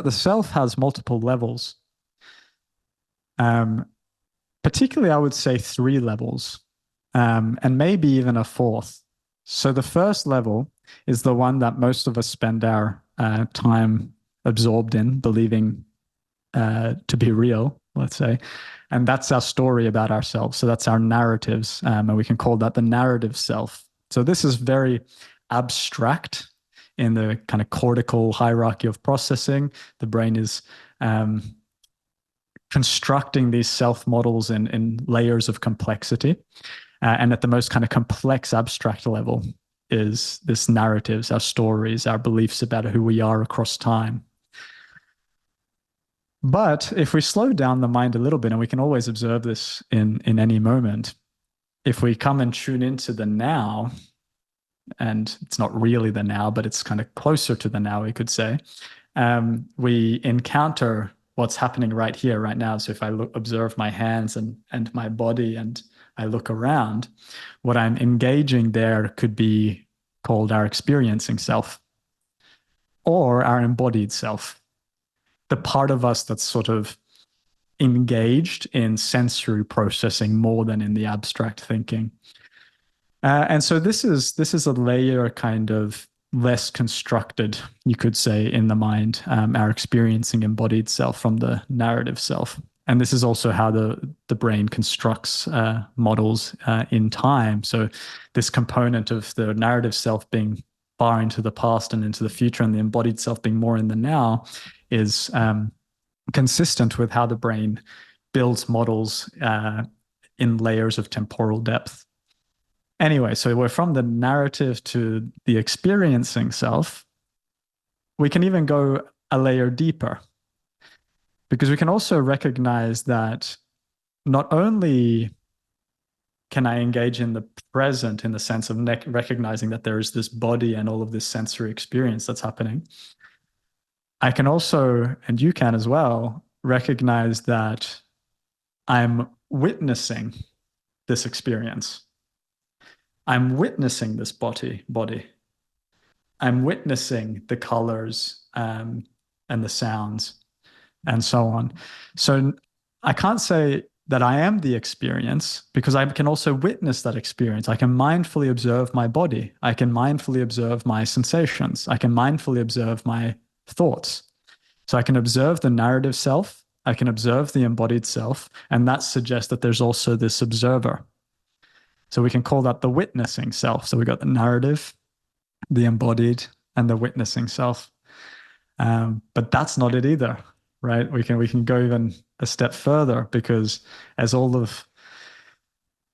the self has multiple levels. Um, Particularly, I would say three levels, and maybe even a fourth. So the first level is the one that most of us spend our time absorbed in, believing to be real, let's say. And that's our story about ourselves. So that's our narratives. And we can call that the narrative self. So this is very abstract in the kind of cortical hierarchy of processing. The brain is constructing these self models in layers of complexity. And at the most kind of complex abstract level is this narratives, our stories, our beliefs about who we are across time. But if we slow down the mind a little bit, and we can always observe this in any moment, if we come and tune into the now, and it's not really the now, but it's kind of closer to the now, we could say, we encounter what's happening right here, right now. So if I observe my hands and my body and I look around, what I'm engaging there could be called our experiencing self or our embodied self, the part of us that's sort of engaged in sensory processing more than in the abstract thinking. And so this is a layer kind of less constructed, you could say, in the mind, our experiencing embodied self from the narrative self. And this is also how the brain constructs models in time. So this component of the narrative self being far into the past and into the future, and the embodied self being more in the now, is consistent with how the brain builds models in layers of temporal depth. Anyway, so we're from the narrative to the experiencing self. We can even go a layer deeper, because we can also recognize that not only can I engage in the present in the sense of recognizing that there is this body and all of this sensory experience that's happening, I can also, and you can as well, recognize that I'm witnessing this experience. I'm witnessing this body. I'm witnessing the colors and the sounds and so on. So I can't say that I am the experience, because I can also witness that experience. I can mindfully observe my body. I can mindfully observe my sensations. I can mindfully observe my thoughts. So I can observe the narrative self. I can observe the embodied self. And that suggests that there's also this observer. So we can call that the witnessing self. So we got the narrative, the embodied, and the witnessing self. But that's not it either, right? We can go even a step further, because as all of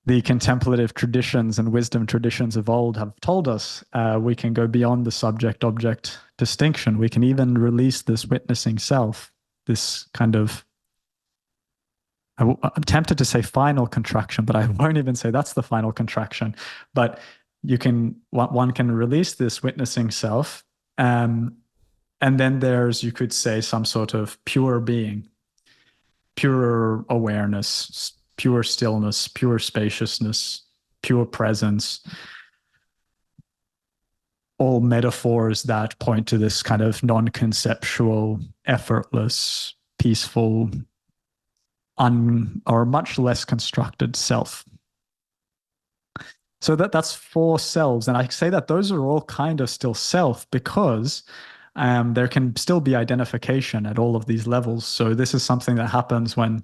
the contemplative traditions and wisdom traditions of old have told us, we can go beyond the subject-object distinction. We can even release this witnessing self, this kind of, I'm tempted to say final contraction, but I won't even say that's the final contraction. But one can release this witnessing self, and then there's, you could say, some sort of pure being, pure awareness, pure stillness, pure spaciousness, pure presence. All metaphors that point to this kind of non-conceptual, effortless, peaceful, or much less constructed self. So that's four selves. And I say that those are all kind of still self, because there can still be identification at all of these levels. So this is something that happens when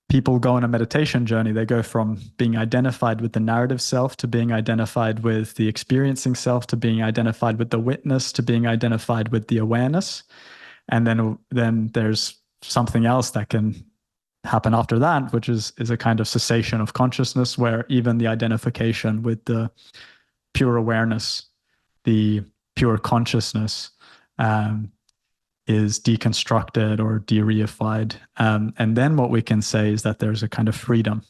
people go on a meditation journey. They go from being identified with the narrative self to being identified with the experiencing self, to being identified with the witness, to being identified with the awareness. And then there's something else that can happen after that, which is a kind of cessation of consciousness, where even the identification with the pure awareness, the pure consciousness, is deconstructed or de-reified. And then what we can say is that there's a kind of freedom.